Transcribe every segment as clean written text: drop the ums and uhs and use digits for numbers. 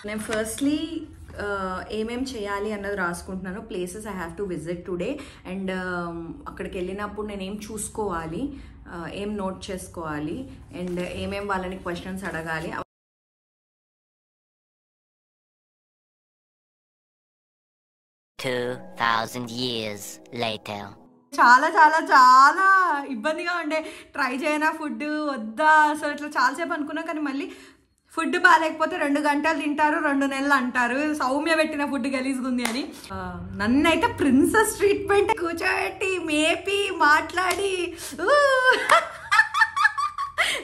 నేను ఫస్ట్లీ ఏమేం చేయాలి అన్నది రాసుకుంటున్నాను. Places I have to visit today and అక్కడికి వెళ్ళినప్పుడు నేను ఏం చూసుకోవాలి, ఏం నోట్ చేసుకోవాలి అండ్ ఏమేం వాళ్ళని క్వశ్చన్స్ అడగాలి. 2000 years later. చాలా చాలా చాలా ఇబ్బందిగా ఉండే. ట్రై చేయనా ఫుడ్ వద్దా అసలు ఇట్లా చాలాసేపు అనుకున్నా, కానీ మళ్ళీ ఫుడ్ బాగాలేకపోతే 2 గంటలు తింటారు 2 నెలలు అంటారు సౌమ్య పెట్టిన ఫుడ్ గలీజ్గుంది అని. నన్నైతే ప్రిన్సెస్ ట్రీట్మెంట్ కూర్చోబెట్టి మేపి మాట్లాడి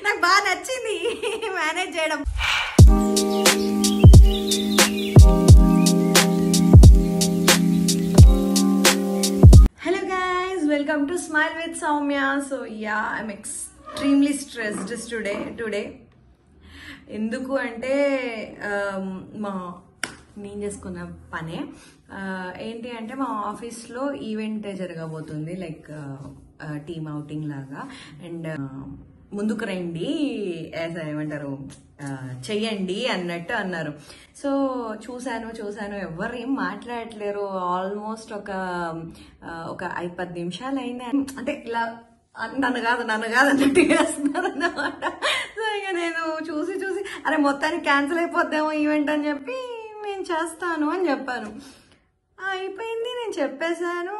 నాకు బాగా నచ్చింది మేనేజ్ చేయడం. Welcome to Smile with Soumya. So yeah, I'm extremely stressed today. ఎందుకు అంటే నేను చేసుకున్న పనే ఏంటి అంటే మా ఆఫీస్లో ఈవెంట్ జరగబోతుంది, లైక్ టీమ్ అవుటింగ్ లాగా. అండ్ ముందుకు రండి ఏమంటారు చెయ్యండి అన్నట్టు అన్నారు. సో చూశాను ఎవరు ఏం మాట్లాడట్లేరు. ఆల్మోస్ట్ ఒక 5-10 నిమిషాలు అయింది. అంటే ఇలా నన్ను కాదు అన్నట్టు చేస్తున్నారు అన్నమాట. సో ఇక నేను చూసి అరే మొత్తానికి క్యాన్సిల్ అయిపోద్దేమో ఈవెంట్ అని చెప్పి నేను చేస్తాను అని చెప్పాను. అయిపోయింది, నేను చెప్పేశాను.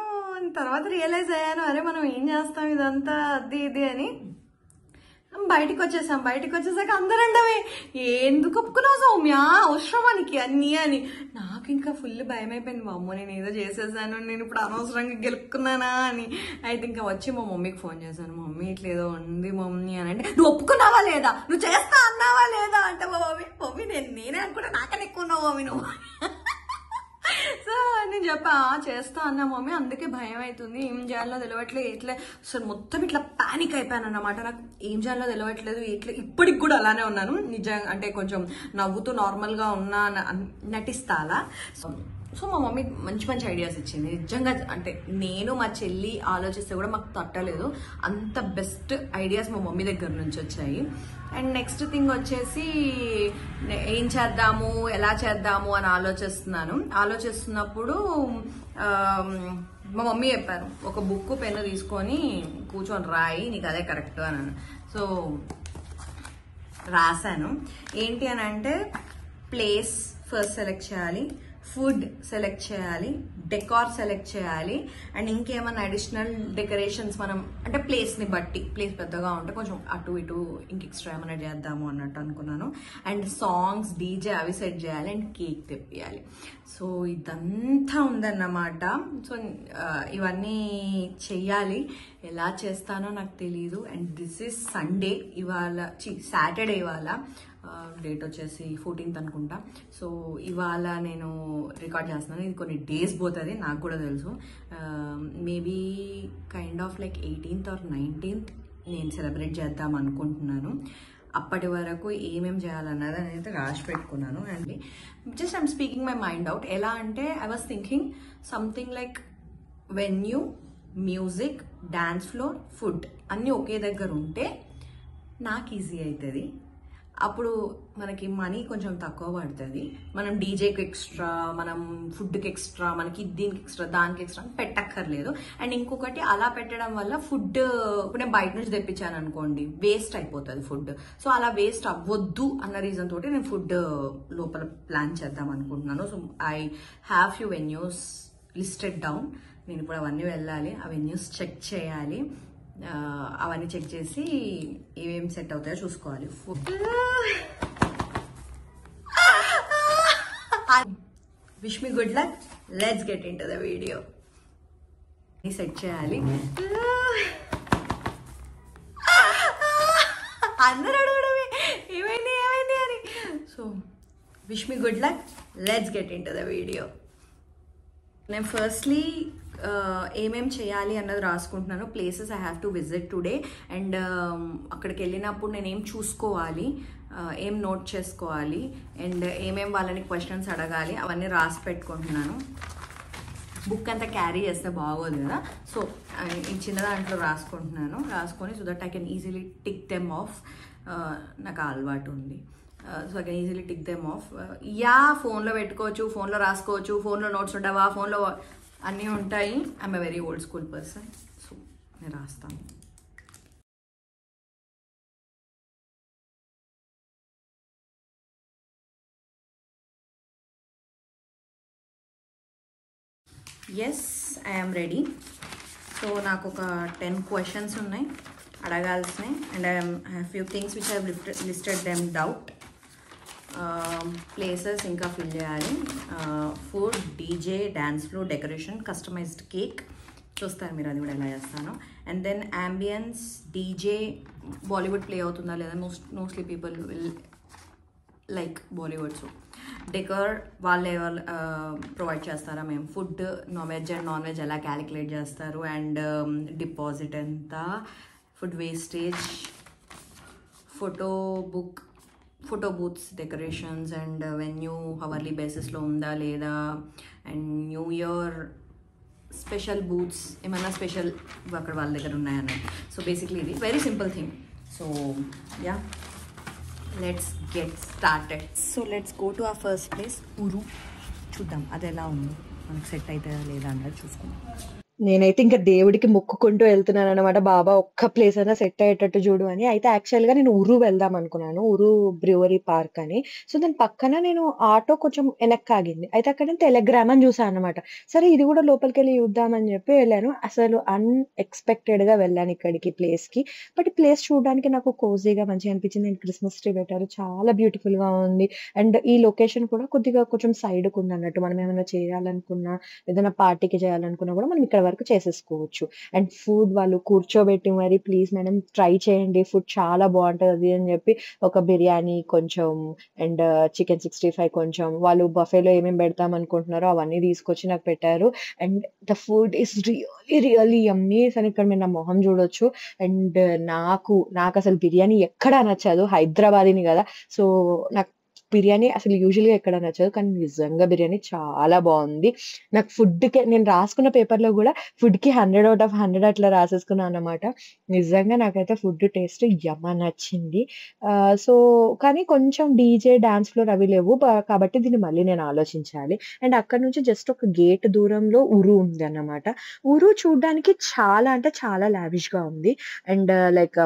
తర్వాత రియలైజ్ అయ్యాను, అరే మనం ఏం చేస్తాం ఇదంతా అది ఇది అని. బయటికి వచ్చేసాక అందరూ అండమే ఎందుకు ఒప్పుకున్నావు సౌమ్య అవసరమానికి అన్నీ అని. నాకు ఇంకా ఫుల్ భయం అయిపోయింది, మా అమ్మ నేను ఏదో చేసేసాను, నేను ఇప్పుడు అనవసరంగా గెలుపుకున్నానా అని. అయితే ఇంకా వచ్చి మా మమ్మీకి ఫోన్ చేశాను, మమ్మీ ఇట్లా ఏదో ఉంది మమ్మీ అని. అంటే నువ్వు ఒప్పుకున్నావా లేదా, నువ్వు చేస్తా అన్నావా లేదా అంటే మా మమ్మీ నేనే అనుకుంటా నాకన్నా ఎక్కువ ఉన్నావు మమ్మీ నువ్వు. సో నేను చెప్పా చేస్తా అన్నా మమ్మీ, అందుకే భయం అవుతుంది, ఏం చేయాలో తెలియట్లేదు. ఇట్లా అసలు మొత్తం ఇట్లా పానిక్ అయిపోయాను అన్నమాట. నాకు ఏం చేయాలో తెలియట్లేదు. ఇట్లా ఇప్పటికి కూడా అలానే ఉన్నాను నిజంగా. అంటే కొంచెం నవ్వుతూ నార్మల్గా ఉన్నా నటిస్తా అలా. సో మా మమ్మీ మంచి ఐడియాస్ ఇచ్చింది నిజంగా. అంటే నేను మా చెల్లి ఆలోచిస్తే కూడా మాకు తట్టలేదు, అంత బెస్ట్ ఐడియాస్ మా మమ్మీ దగ్గర నుంచి వచ్చాయి. అండ్ నెక్స్ట్ థింగ్ వచ్చేసి ఏం చేద్దాము ఎలా చేద్దాము అని ఆలోచిస్తున్నప్పుడు మా మమ్మీ చెప్పారు, ఒక బుక్ పెన్ను తీసుకొని కూర్చొని రాయి, నీకు అదే కరెక్ట్ అని. సో రాశాను. ఏంటి అని అంటే ప్లేస్ ఫస్ట్ సెలెక్ట్ చేయాలి, ఫుడ్ సెలెక్ట్ చేయాలి, డెకార్ సెలెక్ట్ చేయాలి అండ్ ఇంకేమైనా అడిషనల్ డెకరేషన్స్ మనం అంటే ప్లేస్ని బట్టి, ప్లేస్ పెద్దగా ఉంటే కొంచెం అటు ఇటు ఇంక ఎక్స్ట్రా ఏమైనా చేద్దాము అన్నట్టు అనుకున్నాను. అండ్ సాంగ్స్ డీజే అవి సెట్ చేయాలి అండ్ కేక్ తెప్పియాలి. సో ఇదంతా ఉందన్నమాట. సో ఇవన్నీ చెయ్యాలి. ఎలా చేస్తానో నాకు తెలీదు. And this is Sunday Saturday ఇవాళ. డేట్ వచ్చేసి 14th అనుకుంటా. సో ఇవాళ నేను రికార్డ్ చేస్తున్నాను. ఇది కొన్ని డేస్ పోతుంది నాకు కూడా తెలుసు. Maybe kind of like 18th or 19th నేను సెలబ్రేట్ చేద్దాం అనుకుంటున్నాను. అప్పటి వరకు ఏమేం చేయాలన్నది అనేది రాసి పెట్టుకున్నాను. And just I'm speaking my mind out. ఎలా అంటే I was thinking something like venue, music, dance floor, food అన్నీ ఒకే దగ్గర ఉంటే నాకు ఈజీ అవుతుంది. అప్పుడు మనకి మనీ కొంచెం తక్కువ పడుతుంది. మనం డీజేకి ఎక్స్ట్రా, మనం ఫుడ్కి ఎక్స్ట్రా, మనకి దీనికి ఎక్స్ట్రా, దానికి ఎక్స్ట్రా పెట్టక్కర్లేదు. అండ్ ఇంకొకటి అలా పెట్టడం వల్ల ఫుడ్ ఇప్పుడు నేను బయట నుంచి తెప్పించాను అనుకోండి, వేస్ట్ అయిపోతుంది ఫుడ్. సో అలా వేస్ట్ అవ్వద్దు అన్న రీజన్ తోటి నేను ఫుడ్ లోపల ప్లాన్ చేద్దాం అనుకుంటున్నాను. So I have few venues listed down. నేను ఇప్పుడు అవన్నీ వెళ్ళాలి, ఆ వెన్యూస్ చెక్ చేయాలి. అవన్నీ చెక్ చేసి ఏమేమి సెట్ అవుతాయో చూసుకోవాలి. Wish me good luck. Let's get in to the video. Set చేయాలి. అందరూ అడగడమే ఏమైంది అని. So wish me good luck. Let's get in to the video. నేను ఫస్ట్లీ ఏమేం చేయాలి అన్నది రాసుకుంటున్నాను. Places I have to visit today and అక్కడికి వెళ్ళినప్పుడు నేను ఏం చూసుకోవాలి, ఏం నోట్ చేసుకోవాలి అండ్ ఏమేం వాళ్ళని క్వశ్చన్స్ అడగాలి అవన్నీ రాసి పెట్టుకుంటున్నాను. బుక్ అంతా క్యారీ చేస్తే బాగోదు కదా. సో ఈ చిన్న దాంట్లో రాసుకుంటున్నాను. రాసుకొని so that I can easily tick them of. నాకు అలవాటు ఉంది. So I can easily tick them of. Yeah, ఫోన్లో పెట్టుకోవచ్చు, ఫోన్లో రాసుకోవచ్చు, ఫోన్లో నోట్స్ ఉంటావా, ఫోన్లో అన్నీ ఉంటాయి. I'm a very old school person, so నేను రాస్తాను. Yes, I'm ready. సో నాకు ఒక 10 questions ఉన్నాయి అడగాల్సినవి. And I few things which I listed them doubt. Places ఇంకా ఫిల్ చేయాలి. Food, DJ, dance floor, decoration, customised cake. చూస్తారు మీరు అది కూడా ఎలా చేస్తాను. And then ambience, DJ, Bollywood play అవుతుందా లేదా, mostly people will like Bollywood. So decor వాళ్ళే ప్రొవైడ్ చేస్తారా, మేము food veg and non veg ఎలా క్యాలిక్యులేట్ చేస్తారు, అండ్ డిపాజిట్ ఎంత, food wastage, photo booths, decorations, and venue hourly బేసిస్లో ఉందా లేదా, and new year special booths ఏమైనా స్పెషల్ అక్కడ వాళ్ళ దగ్గర ఉన్నాయన్నట్టు. సో బేసిక్లీ ఇది very simple thing. So yeah, let's get started. So let's go to our first place, Uru. చూద్దాం అది ఎలా ఉంది, మనకు సెట్ అవుతుందా లేదా అన్నది చూసుకుందాం. నేనైతే ఇంకా దేవుడికి మొక్కుకుంటూ వెళ్తున్నాను అనమాట, బాబా ఒక్క ప్లేస్ అయినా సెట్ అయ్యేటట్టు చూడు అని. అయితే యాక్చువల్ గా నేను ఉరు వెళ్దాం అనుకున్నాను, ఉరు బ్రూవరీ పార్క్ అని. సో దాని పక్కన నేను ఆటో కొంచెం వెనక్కి ఆగింది, అయితే అక్కడ నేను టెలిగ్రామ్ అని చూసాను అనమాట. సరే ఇది కూడా లోపలికి వెళ్ళి చూద్దామని చెప్పి వెళ్ళాను. అసలు అన్ఎక్స్పెక్టెడ్ గా వెళ్ళాను ఇక్కడికి ప్లేస్ కి. బట్ ఈ ప్లేస్ చూడడానికి నాకు కోజీగా మంచిగా అనిపించింది. అండ్ క్రిస్మస్ ట్రీ పెట్టారు, చాలా బ్యూటిఫుల్ గా ఉంది. అండ్ ఈ లొకేషన్ కూడా కొద్దిగా కొంచెం సైడ్ కు ఉంది అన్నట్టు, మనం ఏమైనా చేయాలనుకున్నా, ఏదైనా పార్టీకి చేయాలనుకున్నా కూడా మనం ఇక్కడ వరకు చేసేసుకోవచ్చు. అండ్ ఫుడ్ వాళ్ళు కూర్చోబెట్టి మరి, ప్లీజ్ మేడం ట్రై చేయండి, ఫుడ్ చాలా బాగుంటది అని చెప్పి ఒక బిర్యానీ కొంచెం, అండ్ చికెన్ 65 కొంచెం, వాళ్ళు బఫేలో ఏమేమి పెడతాం అనుకుంటున్నారో అవన్నీ తీసుకొచ్చి నాకు పెట్టారు. And the food is really yummy అని ఇక్కడ మీరు నా మొహం చూడొచ్చు. అండ్ నాకు అసలు బిర్యానీ ఎక్కడా నచ్చదు, హైదరాబాదీని కదా. సో నాకు బిర్యానీ అసలు యూజువల్గా ఎక్కడ నచ్చదు, కానీ నిజంగా బిర్యానీ చాలా బాగుంది. నాకు ఫుడ్కి నేను రాసుకున్న పేపర్లో కూడా ఫుడ్కి 100 out of 100 అట్లా రాసేసుకున్నాను అనమాట. నిజంగా నాకైతే ఫుడ్ టేస్ట్ యమ్మ నచ్చింది. సో కానీ కొంచెం డీజే డాన్స్ ఫ్లోర్ అవి లేవు, కాబట్టి దీన్ని మళ్ళీ నేను ఆలోచించాలి. అండ్ అక్కడ నుంచి జస్ట్ ఒక గేట్ దూరంలో ఉరు ఉంది అన్నమాట. ఉరు చూడడానికి చాలా అంటే చాలా లావిష్ గా ఉంది. అండ్ లైక్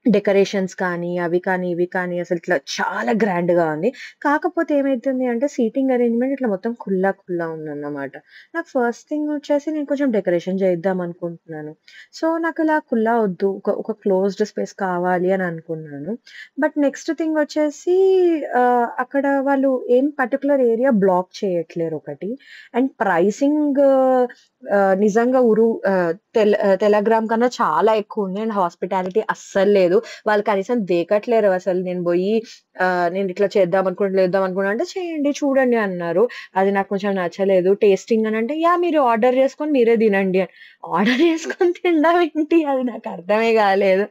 డెకరేషన్స్ కానీ అవి కానీ ఇవి కానీ అసలు ఇట్లా చాలా గ్రాండ్ గా ఉంది. కాకపోతే ఏమైతుంది అంటే సీటింగ్ అరేంజ్మెంట్ ఇట్లా మొత్తం ఖుల్లా ఉందన్నమాట. నాకు ఫస్ట్ థింగ్ వచ్చేసి నేను కొంచెం డెకరేషన్ చేద్దాం అనుకుంటున్నాను. సో నాకు ఇలా ఖుల్లా వద్దు, ఒక క్లోజ్డ్ స్పేస్ కావాలి అని అనుకున్నాను. బట్ నెక్స్ట్ థింగ్ వచ్చేసి అక్కడ వాళ్ళు ఏం పర్టికులర్ ఏరియా బ్లాక్ చేయట్లేరు ఒకటి. అండ్ ప్రైసింగ్ నిజంగా టెలిగ్రామ్ కన్నా చాలా ఎక్కువ ఉంది. అండ్ హాస్పిటాలిటీ అస్సలు లేదు, వాళ్ళు కనీసం దేకట్లేరు అసలు. నేను ఇట్లా చేద్దాం అనుకుంటున్నా అంటే చేయండి చూడండి అన్నారు. అది నాకు కొంచెం నచ్చలేదు. టేస్టింగ్ అని అంటే యా మీరు ఆర్డర్ చేసుకొని మీరే తినండి అని. ఆర్డర్ చేసుకొని తినడం ఏంటి, అది నాకు అర్థమే కాలేదు.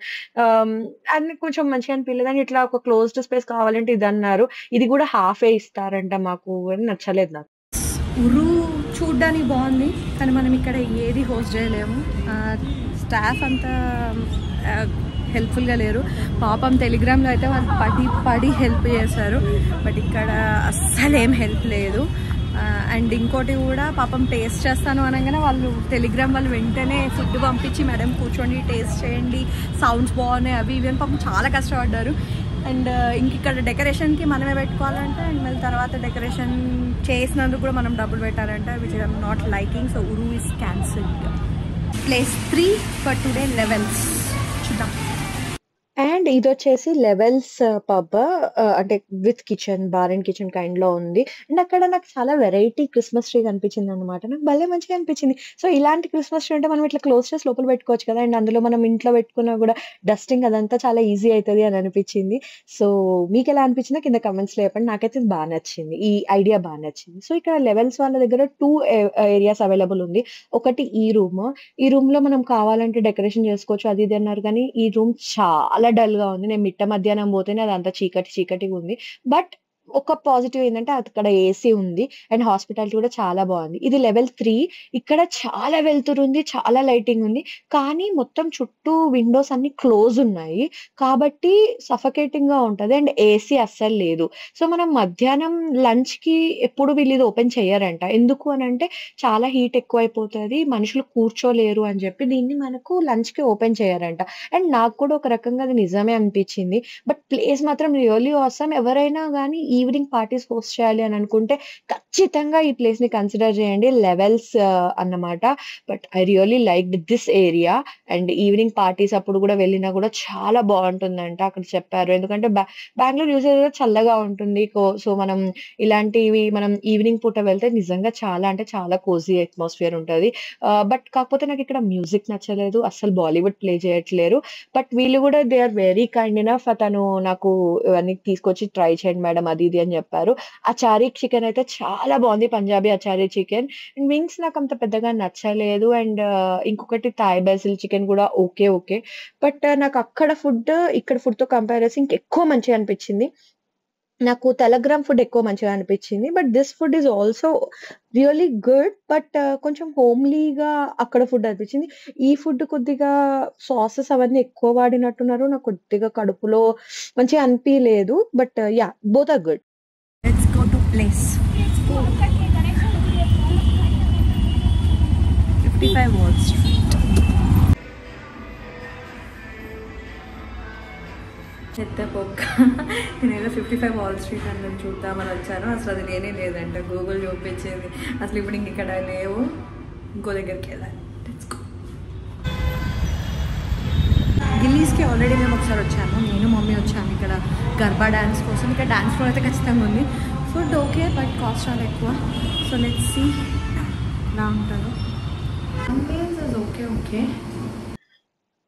అది కొంచెం మంచిగా అనిపించలేదు. అని ఇట్లా ఒక క్లోజ్డ్ స్పేస్ కావాలంటే ఇది అన్నారు, ఇది కూడా హాఫే ఇస్తారంట మాకు, అని నచ్చలేదు నాకు. ఉరు చూడ్డానికి బాగుంది, కానీ మనం ఇక్కడ ఏది హోస్ట్ చేయలేము. స్టాఫ్ అంతా హెల్ప్ఫుల్గా లేరు. పాపం టెలిగ్రామ్లో అయితే వాళ్ళు పడి హెల్ప్ చేశారు, బట్ ఇక్కడ అస్సలు ఏం హెల్ప్ లేదు. అండ్ ఇంకోటి కూడా పాపం టేస్ట్ చేస్తాను అనగానే వాళ్ళు టెలిగ్రామ్ వాళ్ళు వెంటనే ఫుడ్ పంపించి మేడం కూర్చోండి టేస్ట్ చేయండి, సౌండ్స్ బాగున్నాయి అవి ఇవి అని పాపం చాలా కష్టపడ్డారు. అండ్ ఇంక ఇక్కడ డెకరేషన్కి మనమే పెట్టుకోవాలంటే, అండ్ మళ్ళీ తర్వాత డెకరేషన్ చేసినందుకు కూడా మనం డబ్బులు పెట్టాలంటే, which I'm not liking. So Uru is cancelled. Place 3 for today, Levels. చూద్దాం. అండ్ ఇది వచ్చేసి లెవెల్స్ పబ్, అంటే with kitchen, bar and kitchen kind లో ఉంది. అండ్ అక్కడ నాకు చాలా వెరైటీ క్రిస్మస్ ట్రీ కనిపించింది అనమాట, నాకు భలే మంచిగా అనిపించింది. సో ఇలాంటి క్రిస్మస్ ట్రీ అంటే మనం ఇట్లా క్లోజ్ చేసి లోపల పెట్టుకోవచ్చు కదా, అండ్ అందులో మనం ఇంట్లో పెట్టుకున్నా కూడా డస్టింగ్ అదంతా చాలా ఈజీ అవుతుంది అని అనిపించింది. సో మీకు ఎలా అనిపించిందో కింద కమెంట్స్ లో చెప్పండి. నాకైతే ఇది బాగా నచ్చింది, ఈ ఐడియా బాగా నచ్చింది. సో ఇక్కడ లెవెల్స్ వాళ్ళ దగ్గర 2 ఏరియాస్ అవైలబుల్ ఉంది. ఒకటి ఈ రూమ్ లో మనం కావాలంటే డెకరేషన్ చేసుకోవచ్చు అది ఇది అన్నారు, కానీ ఈ రూమ్ చాలా డల్ గా ఉంది. నేను మిట్ట మధ్యాహ్నం పోతేనే అదంతా చీకటిగా ఉంది. బట్ ఒక పాజిటివ్ ఏంటంటే అక్కడ ఏసీ ఉంది అండ్ హాస్పిటాలిటీ కూడా చాలా బాగుంది. ఇది లెవెల్ 3. ఇక్కడ చాలా వెలుతురుంది, చాలా లైటింగ్ ఉంది. కానీ మొత్తం చుట్టూ విండోస్ అన్ని క్లోజ్ ఉన్నాయి. కాబట్టి సఫకేటింగ్‌గా ఉంటది అండ్ ఏసీ అస్సలు లేదు. సో, మనం మధ్యాహ్నం లంచ్‌కి ఎప్పుడు వీళ్ళు ఇది ఓపెన్ చెయ్యరంట. ఎందుకు అనంటే చాలా హీట్ ఎక్కువైపోతది. మనుషులు కూర్చోలేరు అని చెప్పి దీన్ని మనకు లంచ్‌కి ఓపెన్ చేయరంట. అండ్ నాకు కూడా ఒక రకంగా అది నిజమే అనిపించింది. బట్ ప్లేస్ మాత్రం రియల్లీ ఆసమ్. ఎవరైనా గానీ ఈవినింగ్ పార్టీస్ హోస్ట్ చేయాలి అని అనుకుంటే ఖచ్చితంగా ఈ ప్లేస్‌ని కన్సిడర్ చేయండి. లెవెల్స్ అన్నమాట. But I really liked this area. And evening parties అప్పుడు కూడా వెళ్ళినా కూడా చాలా బావుంటుందంట అక్కడ చెప్పారు. ఎందుకంటే బెంగుళూరు యూజువల్‌గా చల్లగా ఉంటుంది. సో, మనం ఇలాంటివి మనం ఈవినింగ్ పూట వెళ్తే నిజంగా చాలా అంటే చాలా కోజీ అట్మాస్ఫియర్ ఉంటది. బట్ కాకపోతే నాకిక్కడ మ్యూజిక్ నచ్చలేదు. అస్సలు బాలీవుడ్ ప్లే చేయట్లేరు. బట్ వీళ్ళు కూడా they are very kind enough. తను నాకు ఇవన్నీ తీసుకొచ్చి ట్రై చేయండి మేడం అది ఇది అని చెప్పారు. అచారీ చికెన్ అయితే చాలా బాగుంది. Punjabi achari chicken. And wings నాకంత పెద్దగా నచ్చలేదు. అండ్ ఇంకొకటి థాయ్ బాసిల్ చికెన్ కూడా ఓకే. బట్ నాకు అక్కడ ఫుడ్ ఇక్కడ ఫుడ్‌తో కంపేర్ చేసి ఇంకెక్కువ మంచిగా అనిపించింది. నాకు తెలగ్రామ్ ఫుడ్ ఎక్కువ మంచిగా అనిపించింది. But this food is also really good. But కొంచెం హోమ్లీగా అక్కడ ఫుడ్ అనిపించింది. ఈ ఫుడ్ కొద్దిగా సాసెస్ అవన్నీ ఎక్కువ వాడినట్టున్నారు. నాకు కొద్దిగా కడుపులో మంచిగా అనిపియలేదు. But yeah! Both are good. Let's go to place. 55 wall street. చెత్త పొక్క. నేనేదో 55 వాల్ స్ట్రీట్ అని చూద్దామని వచ్చాను. అసలు అది లేనే లేదంట. గూగుల్ చూపించింది. అసలు ఇప్పుడు ఇంక ఇక్కడ లేవు. ఇంకో దగ్గరికి వెళ్ళాలి. Let's go. గిల్లీస్కి ఆల్రెడీ మేము ఒకసారి వచ్చాము. నేను మమ్మీ వచ్చాము ఇక్కడ గర్బా డ్యాన్స్ కోసం. ఇక్కడ డ్యాన్స్ ఫ్లోర్ అయితే ఖచ్చితంగా ఉంది. ఫుడ్ ఓకే బట్ కాస్ట్ చాలా ఎక్కువ. సో లెట్స్ సీ ఎలా ఉంటుందో. Ambience is okay.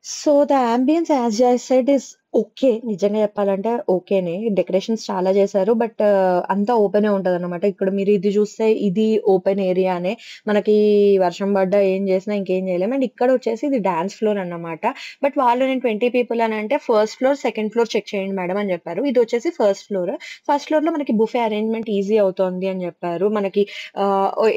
So the ambience as I said is okay. నిజంగా చెప్పాలంటే ఓకేనే. డెకరేషన్స్ చాలా చేశారు. బట్ అంతా ఓపెనే ఉంటదన్నమాట. ఇక్కడ మీరు ఇది చూస్తే ఇది ఓపెన్ ఏరియానే. మనకి వర్షం పడ్డా ఏం చేసినా ఇంకేం చేయలేం. అండ్ ఇక్కడ వచ్చేసి ఇది డాన్స్ ఫ్లోర్ అన్నమాట. బట్ వాళ్ళు నేను 20 పీపుల్ అని అంటే first floor, second floor check చేయండి మేడం అని చెప్పారు. ఇది వచ్చేసి ఫస్ట్ ఫ్లోర్. ఫస్ట్ ఫ్లోర్ లో మనకి బుఫే అరేంజ్మెంట్ ఈజీ అవుతుంది అని చెప్పారు. మనకి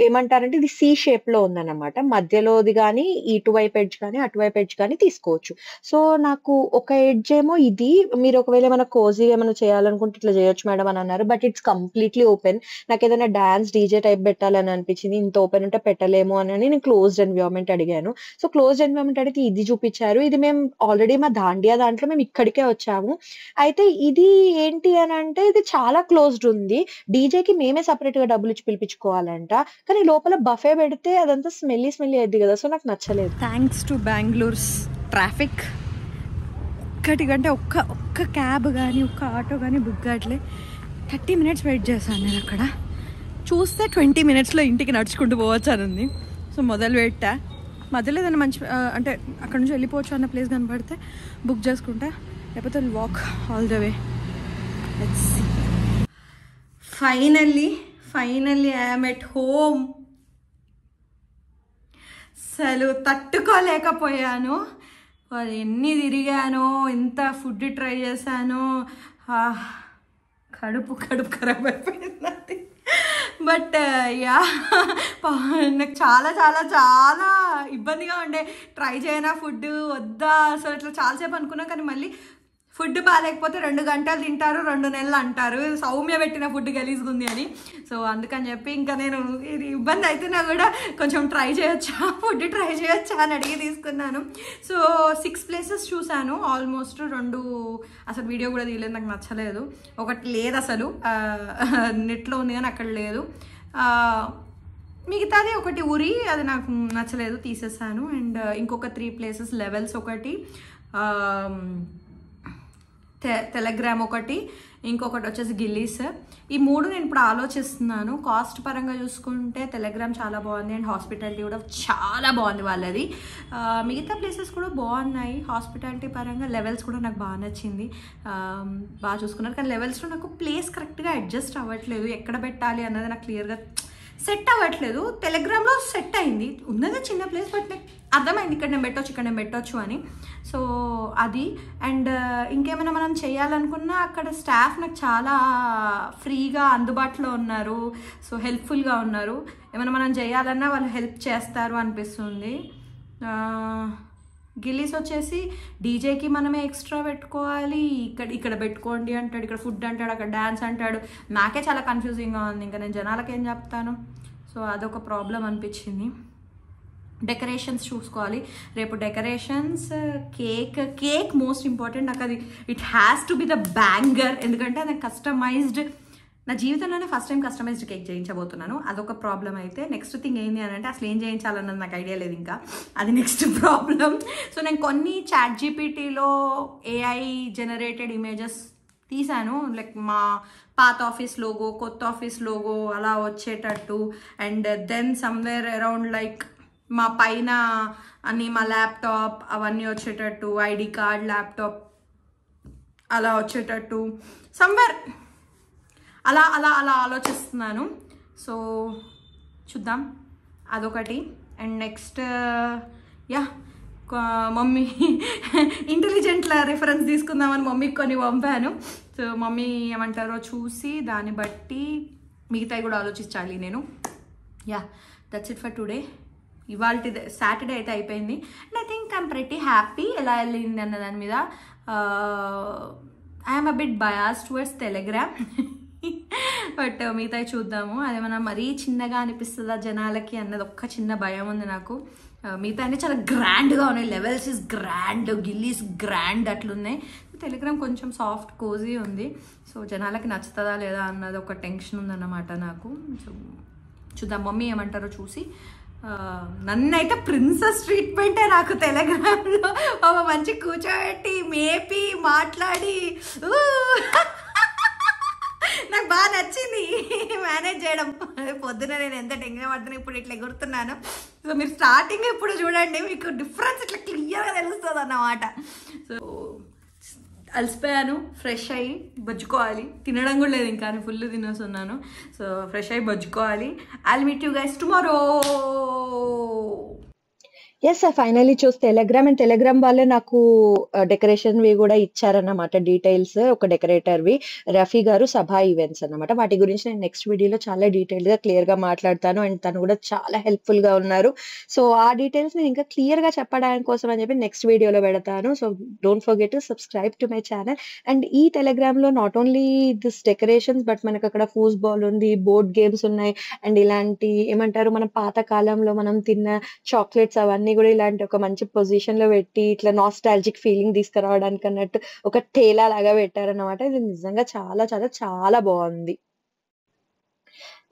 ఏమంటారంటే ఇది సి షేప్ లో ఉందన్నమాట. మధ్యలోది కానీ ఇటువైపు ఎడ్జ్ కానీ అటువైపు ఎడ్జ్ కానీ తీసుకోవచ్చు. సో నాకు ఒక ఎడ్జ్ ఏమో ఇది. మీరు ఒకవేళ ఏమైనా కోజీ ఏమైనా చేయాలనుకుంటే ఇట్లా చేయొచ్చు మేడం అని అన్నారు. But it's completely open. నాకు ఏదైనా డాన్స్ డీజే టైప్ పెట్టాలని అనిపించింది. ఇంత ఓపెన్ ఉంటే పెట్టలేము అని నేను క్లోజ్డ్ ఎన్విరాన్మెంట్ అడిగాను. సో క్లోజ్డ్ ఎన్విరాన్మెంట్ అడిగితే ఇది చూపించారు. ఇది మేము ఆల్రెడీ మా దాండియా దాంట్లో మేము ఇక్కడికే వచ్చాము. అయితే ఇది ఏంటి అని అంటే ఇది చాలా క్లోజ్డ్ ఉంది. డీజేకి మేమే సపరేట్ గా డబ్బులు ఇచ్చి పిలిపించుకోవాలంట. కానీ లోపల బఫే పెడితే అదంతా స్మెల్లీ అయ్యింది కదా. సో నాకు నచ్చలేదు. Thanks to Bengaluru's traffic. ఒక్కటికంటే ఒక్క క్యాబ్ కానీ ఒక్క ఆటో కానీ బుక్ కావట్లే. 30 minutes వెయిట్ చేశాను నేను అక్కడ. చూస్తే 20 minutesలో ఇంటికి నడుచుకుంటూ పోవచ్చు అని ఉంది. సో మొదలు పెట్టా. మధ్యలో ఏదైనా మంచి అంటే అక్కడ నుంచి వెళ్ళిపోవచ్చు అన్న ప్లేస్ కనపడితే బుక్ చేసుకుంటా. లేకపోతే walk all the way. Let's see. Finally I'm at home. అసలు తట్టుకోలేకపోయాను. ఎన్ని తిరిగానో, ఎంత ఫుడ్ ట్రై చేశానో, కడుపు ఖరాబ్ అయిపోయింది. బట్ యా నాకు చాలా చాలా చాలా ఇబ్బందిగా ఉండే. ట్రై చేయనా ఫుడ్ వద్దా అసలు ఇట్లా చాలాసేపు అనుకున్నా. కానీ మళ్ళీ ఫుడ్ బాగాలేకపోతే 2 గంటలు తింటారు, 2 నెలలు అంటారు సౌమ్య పెట్టిన ఫుడ్ గలీజ్గుంది అని. సో అందుకని చెప్పి ఇంకా నేను ఇది ఇబ్బంది అయితేనా కూడా కొంచెం ఫుడ్ ట్రై చేయొచ్చా అని అడిగి తీసుకున్నాను. సో 6 places చూశాను. ఆల్మోస్ట్ 2 అసలు వీడియో కూడా తీయలేదు. నాకు నచ్చలేదు. ఒకటి లేదు అసలు నెట్లో ఉంది కానీ అక్కడ లేదు. మిగతాది ఒకటి ఉరి, అది నాకు నచ్చలేదు, తీసేసాను. అండ్ ఇంకొక 3 places లెవెల్స్ ఒకటి, టెలగ్రామ్ ఒకటి, ఇంకొకటి వచ్చేసి గిల్లీస్. ఈ 3 నేను ఇప్పుడు ఆలోచిస్తున్నాను. కాస్ట్ పరంగా చూసుకుంటే టెలగ్రామ్ చాలా బాగుంది అండ్ హాస్పిటాలిటీ కూడా చాలా బాగుంది వాళ్ళది. మిగతా ప్లేసెస్ కూడా బాగున్నాయి హాస్పిటాలిటీ పరంగా. లెవెల్స్ కూడా నాకు బాగా నచ్చింది, బాగా చూసుకున్నారు. కానీ లెవెల్స్లో నాకు ప్లేస్ కరెక్ట్గా అడ్జస్ట్ అవ్వట్లేదు. ఎక్కడ పెట్టాలి అన్నది నాకు క్లియర్గా సెట్ అవ్వట్లేదు. టెలిగ్రామ్లో సెట్ అయింది, ఉన్నది చిన్న ప్లేస్, బట్ నాకు అర్థమైంది ఇక్కడ నేను పెట్టొచ్చు అని. సో అది. అండ్ ఇంకేమైనా మనం చేయాలనుకున్నా అక్కడ స్టాఫ్ నాకు చాలా ఫ్రీగా అందుబాటులో ఉన్నారు, సో హెల్ప్ఫుల్గా ఉన్నారు. ఏమైనా మనం చేయాలన్నా వాళ్ళు హెల్ప్ చేస్తారు అనిపిస్తుంది. గిల్లీస్ వచ్చేసి డీజేకి మనమే ఎక్స్ట్రా పెట్టుకోవాలి, ఇక్కడ పెట్టుకోండి అంటాడు, ఇక్కడ ఫుడ్ అంటాడు, అక్కడ డ్యాన్స్ అంటాడు. నాకే చాలా కన్ఫ్యూజింగ్గా ఉంది, ఇంకా నేను జనాలకి ఏం చెప్తాను. సో అదొక ప్రాబ్లం అనిపించింది. డెకరేషన్స్ చూసుకోవాలి రేపు. Decorations, cake most important. నాకు అది it has to be the banger, ఎందుకంటే నాకు కస్టమైజ్డ్, నా జీవితంలోనే ఫస్ట్ టైం కస్టమైజ్డ్ కేక్ చేయించబోతున్నాను. అదొక ప్రాబ్లం. అయితే నెక్స్ట్ థింగ్ ఏంటి అని అంటే అసలు ఏం చేయించాలన్నది నాకు ఐడియా లేదు ఇంకా, అది నెక్స్ట్ ప్రాబ్లం. సో నేను కొన్ని ChatGPTలో AI జనరేటెడ్ ఇమేజెస్ తీసాను, లైక్ మా పాత ఆఫీస్ లోగో, కొత్త ఆఫీస్ లోగో అలా వచ్చేటట్టు. And then somewhere around like మా పైన అన్ని మా ల్యాప్టాప్ అవన్నీ వచ్చేటట్టు, ID కార్డ్, ల్యాప్టాప్ అలా వచ్చేటట్టు సమ్వేర్ అలా అలా అలా ఆలోచిస్తున్నాను. సో చూద్దాం, అదొకటి. అండ్ నెక్స్ట్ మమ్మీ ఇంటెలిజెంట్ల రిఫరెన్స్ తీసుకుందామని మమ్మీకి కొన్ని పంపాను. సో మమ్మీ ఏమంటారో చూసి దాన్ని బట్టి మిగతాయి కూడా ఆలోచించాలి నేను. That's it for today. ఇవాళ సాటర్డే అయితే అయిపోయింది. And I think I'm pretty happy ఎలా వెళ్ళింది అన్న దాని మీద. I'm a bit bias towards Telegram, but మిగతా చూద్దాము. అదేమన్నా మరీ చిన్నగా అనిపిస్తుందా జనాలకి అన్నది ఒక్క చిన్న భయం ఉంది నాకు. మిగతా అన్నీ చాలా గ్రాండ్గా ఉన్నాయి, Levels is grand, Gilly's grand అట్లున్నాయి. టెలిగ్రామ్ కొంచెం సాఫ్ట్ కోజీ ఉంది. సో జనాలకి నచ్చుతుందా లేదా అన్నది ఒక టెన్షన్ ఉందన్నమాట నాకు. సో చూద్దాం మమ్మీ ఏమంటారో చూసి. నన్నైతే ప్రిన్సెస్ ట్రీట్మెంటే నాకు టెలిగ్రామ్లో. మంచి కూర్చోబెట్టి మేపి మాట్లాడి నాకు బాగా నచ్చింది మేనేజ్ చేయడం. పొద్దున నేను ఎంత టెన్షన్ పడుతున్నా, ఇప్పుడు ఇట్లా ఎగురుతున్నాను. సో మీరు స్టార్టింగ్ ఇప్పుడు చూడండి, మీకు డిఫరెన్స్ ఇట్లా క్లియర్గా తెలుస్తుంది అన్నమాట. సో అలసిపోయాను, ఫ్రెష్ అయ్యి బజ్జుకోవాలి. తినడం కూడా లేదు ఇంకా, ఫుల్ తినేస్తున్నాను. సో ఫ్రెష్ అయ్యి బజ్జుకోవాలి. I will meet you guys tomorrow. Yes sir, finally చూస్తే టెలిగ్రామ్ అండ్ టెలిగ్రామ్ వాళ్ళే నాకు డెకరేషన్వి కూడా ఇచ్చారన్నమాట డీటెయిల్స్. ఒక డెకరేటర్వి రఫీ గారు, సభా ఈవెంట్స్ అన్నమాట. వాటి గురించి నేను నెక్స్ట్ వీడియోలో చాలా డీటెయిల్గా క్లియర్గా మాట్లాడతాను. అండ్ తను కూడా చాలా హెల్ప్ఫుల్గా ఉన్నారు. సో ఆ డీటెయిల్స్ నేను ఇంకా క్లియర్గా చెప్పడానికి కోసం అని చెప్పి నెక్స్ట్ వీడియోలో పెడతాను. So don't forget to subscribe to my channel. And ఈ టెలిగ్రామ్లో not only this decorations, but మనకు అక్కడ ఫూట్బాల్ ఉంది, బోర్డ్ గేమ్స్ ఉన్నాయి. అండ్ ఇలాంటి ఏమంటారు, మన పాత కాలంలో మనం తిన్న చాక్లెట్స్ అవన్నీ కూడా ఇలాంటి ఒక మంచి పొజిషన్ లో పెట్టి ఇట్లా నాస్టాలజిక్ ఫీలింగ్ తీసుకురావడానికి అన్నట్టు ఒక టేలా లాగా పెట్టారన్నమాట. ఇది నిజంగా చాలా చాలా చాలా బాగుంది.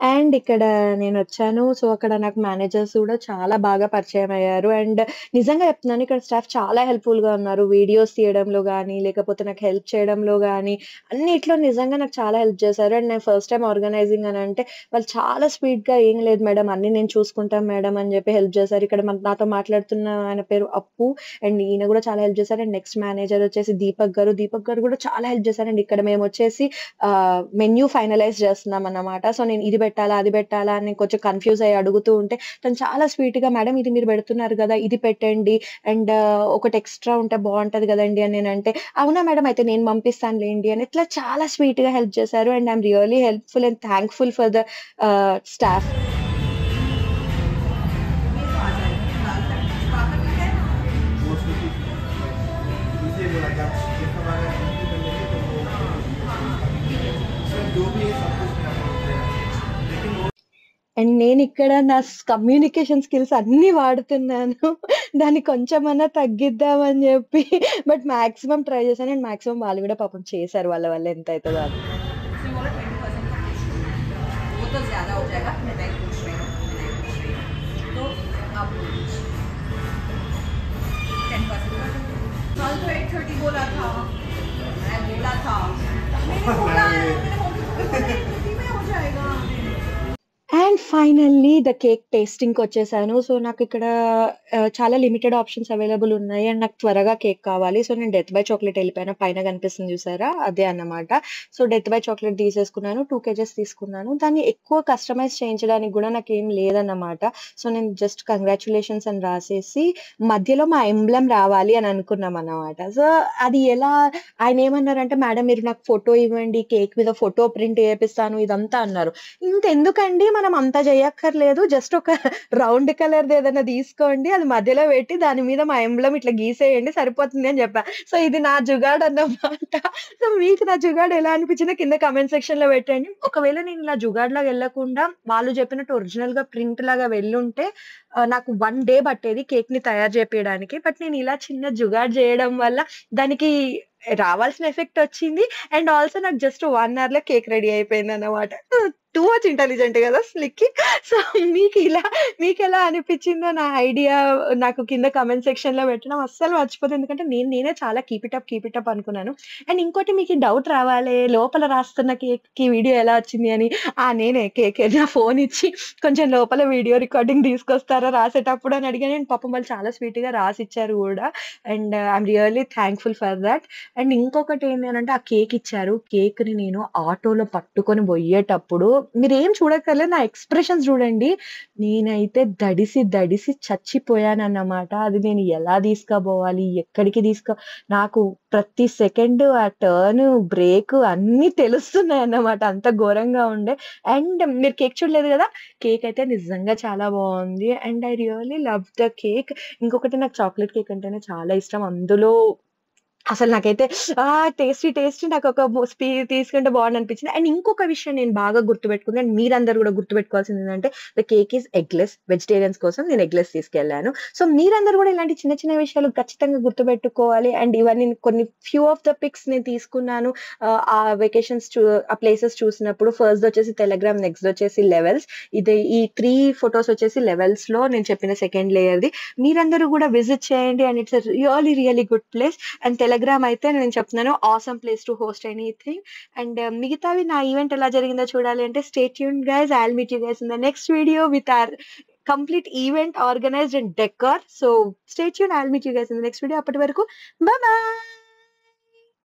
అండ్ ఇక్కడ నేను వచ్చాను. సో అక్కడ నాకు మేనేజర్స్ కూడా చాలా బాగా పరిచయం అయ్యారు. అండ్ నిజంగా చెప్తున్నాను, ఇక్కడ స్టాఫ్ చాలా హెల్ప్ఫుల్ గా ఉన్నారు. వీడియోస్ తీయడంలో కానీ, లేకపోతే నాకు హెల్ప్ చేయడంలో కానీ, అన్నిట్లో నిజంగా నాకు చాలా హెల్ప్ చేశారు. అండ్ నేను ఫస్ట్ టైం ఆర్గనైజింగ్ అని అంటే వాళ్ళు చాలా స్వీట్ గా, ఏం లేదు మేడం అన్ని నేను చూసుకుంటాను మేడం అని చెప్పి హెల్ప్ చేశారు. ఇక్కడ నాతో మాట్లాడుతున్న ఆయన పేరు అప్పు, అండ్ ఈయన కూడా చాలా హెల్ప్ చేశారు. అండ్ నెక్స్ట్ మేనేజర్ వచ్చేసి దీపక్ గారు కూడా చాలా హెల్ప్ చేశారు. అండ్ ఇక్కడ మేము వచ్చేసి మెన్యూ ఫైనలైజ్ చేస్తున్నాం అన్నమాట. సో నేను ఇది పెట్టాలా అది పెట్టాలా అని కొంచెం కన్ఫ్యూజ్ అయ్యి అడుగుతూ ఉంటే తను చాలా స్వీట్ గా, మేడం ఇది మీరు పెడుతున్నారు కదా, ఇది పెట్టండి అండ్ ఒకటి ఎక్స్ట్రా ఉంటే బాగుంటది కదండి అని నేనంటే, అవునా మేడం అయితే నేను పంపిస్తాను లేండి అని ఇట్లా చాలా స్వీట్ గా హెల్ప్ చేశారు. And I'm really helpful and thankful for the staff. And నేను ఇక్కడ నా కమ్యూనికేషన్ స్కిల్స్ అన్ని వాడుతున్నాను, దాన్ని కొంచెమన్నా తగ్గిద్దామని చెప్పి. బట్ మాక్సిమం ట్రై చేశాను. అండ్ మాక్సిమం వాళ్ళు కూడా పాపం చేశారు వాళ్ళ వల్ల ఎంత అవుతుందో అది. అండ్ ఫైనల్లీ ద కేక్ టేస్టింగ్‌కి వచ్చేసాను. సో, నాకిక్కడ చాలా లిమిటెడ్ ఆప్షన్స్ అవైలబుల్ ఉన్నాయి. అండ్ నాకు త్వరగా కేక్ కావాలి. సో, నేను డెత్ బై చాక్లేట్ ఎళ్ళిపోయాను. పైన కనిపిస్తుంది చూసారా? అదే అన్నమాట. సో, డెత్ బై చాక్లేట్ తీసేసుకున్నాను. 2 కేజెస్ తీసుకున్నాను. దాన్ని ఎక్కువ కస్టమైజ్ చేయించడానికి గూడా నాకేం లేదన్నమాట. సో, నేను జస్ట్ కంగ్రాచ్యులేషన్స్ అని రాసేసి మధ్యలో మా ఎంబ్లెమ్ రావాలి అని అనుకున్నామన్నమాట. సో, అది ఎలా ఆయనేమన్నారంటే, "మేడం మీరు నాకు ఫోటో ఇవ్వండి. కేక్ మీద ఫోటో ప్రింట్ ఏపిస్తాను" ఇదంతా అన్నారు. ఇంకెందుకండి మనం అంత జేయక్కర్లేదు. జస్ట్ ఒక రౌండ్ కలర్‌ది ఏదైనా తీసుకోండి. అది మధ్యలో పెట్టి దాని మీద మా ఎంబ్లెమ్ ఇట్లా గీసేయండి సరిపోతుంది అని జెప్పా. సో, ఇది నా జుగాడన్నమాట. సో, మీకు నా జుగాడు ఎలా అనిపించిందో కింద కామెంట్ సెక్షన్‌లో పెట్టండి. ఒకవేళ నేను ఇలా జుగాడ్‌లాగా ఎళ్ళకుండా వాళ్ళు చెప్పినట్టు ఒరిజినల్‌గా ప్రింట్ లాగా వెళ్ళుంటే నాకు 1 డే పట్టేది కేక్‌ని తయారు చేపియడానికి. బట్ నేను ఇలా చిన్న జుగాడ్ జేయడం వల్ల దానికి రావాల్సిన ఎఫెక్ట్ వచ్చింది. అండ్ ఆల్సో నాకు జస్ట్ 1 అవర్‌లో కేక్ రెడీ అయిపోయిందన్నమాట. టూ మచ్ ఇంటెలిజెంట్ గదా! స్లిక్కీ. సో, మీకెలా అనిపిచ్చిందో నా ఐడియా నాకు కింద కామెంట్ సెక్షన్‌లో పెట్టడం అస్సలు మర్చిపోను. ఎందుకంటే నేనే చాలా కీప్ ఇట్ అప్ అనుకున్నాను. అండ్ ఇంకోటి మీకు డౌట్ రావాలే లోపల రాస్తున్న కేక్‌కి వీడియో ఎలా వచ్చింది అని. నేనే కేకే నా ఫోన్ ఇచ్చి కొంచెం లోపల వీడియో రికార్డింగ్ తీసుకొస్తారా రాసేటప్పుడు అని అడిగాను. అండ్ పాపం వాళ్ళు చాలా స్వీట్‌గా రాసిచ్చారు గూడా. And I'm really thankful for that. And ఇంకొకటి ఏంటి అనంటే ఆ కేక్ ఇచ్చారు. కేక్‌ని నేను ఆటోలో పట్టుకొని బోయేటప్పుడు మీరేం చూడక్కర్లేదు. నా ఎక్స్‌ప్రెషన్స్ చూడండి. నేనైతే దడిసి చచ్చిపోయానన్నమాట. అది నేను ఎలా తీసుకపోవాలి? ఎక్కడికి నాకు ప్రతి సెకండు ఆ టర్ను, బ్రేకు అన్నీ తెలుస్తున్నాయన్నమాట. అంత ఘోరంగా ఉండే. అండ్ మీరు కేక్ చూడలేదు గదా! కేక్ అయితే నిజంగా చాలా బావుంది. And I really love the cake. ఇంకొకటి నాకు చాక్లేట్ కేక్ అంటేనే చాలా ఇష్టం. అందులో అసలు నాకైతే టేస్టీ నాకొక తీసుకుంటే బావుండనిపించింది. అండ్ ఇంకొక విషయం నేను బాగా గుర్తుపెట్టుకున్నా అండ్ మీరందరూ గూడా గుర్తుపెట్టుకోవాల్సిందేంటంటే the cake is eggless. Vegetarians కోసం నేను ఎగ్‌లెస్ తీసుకెళ్ళాను. సో, మీరందరూ గూడా ఇలాంటి చిన్న చిన్న విషయాలు ఖచ్చితంగా గుర్తుపెట్టుకోవాలి. అండ్ ఇవన్నీ కొన్ని ఫ్యూ ఆఫ్ ద పిక్స్ నేను తీసుకున్నాను. ఆ వెకేషన్స్ ఆ ప్లేసెస్ చూసినప్పుడు ఫస్ట్‌దొచ్చేసి టెలిగ్రామ్, నెక్స్ట్‌దొచ్చేసి లెవెల్స్. ఈ 3 ఫోటోస్ వచ్చేసి లెవెల్స్‌లో నేను చెప్పిన సెకండ్ లేయర్‌ది. మీరందరూ గూడా విజిట్ చేయండి. And it's really good place. And Telegram అయితే నేను చెప్తున్నాను awesome place to host anything. And మిగతావి నా ఈవెంట్ ఎలా జరిగిందో చూడాలి అంటే stay tuned guys. I'll meet you guys in the next video with our complete event organised and decor. So, stay tuned. I'll meet you guys in the next video. అప్పటి వరకు bye.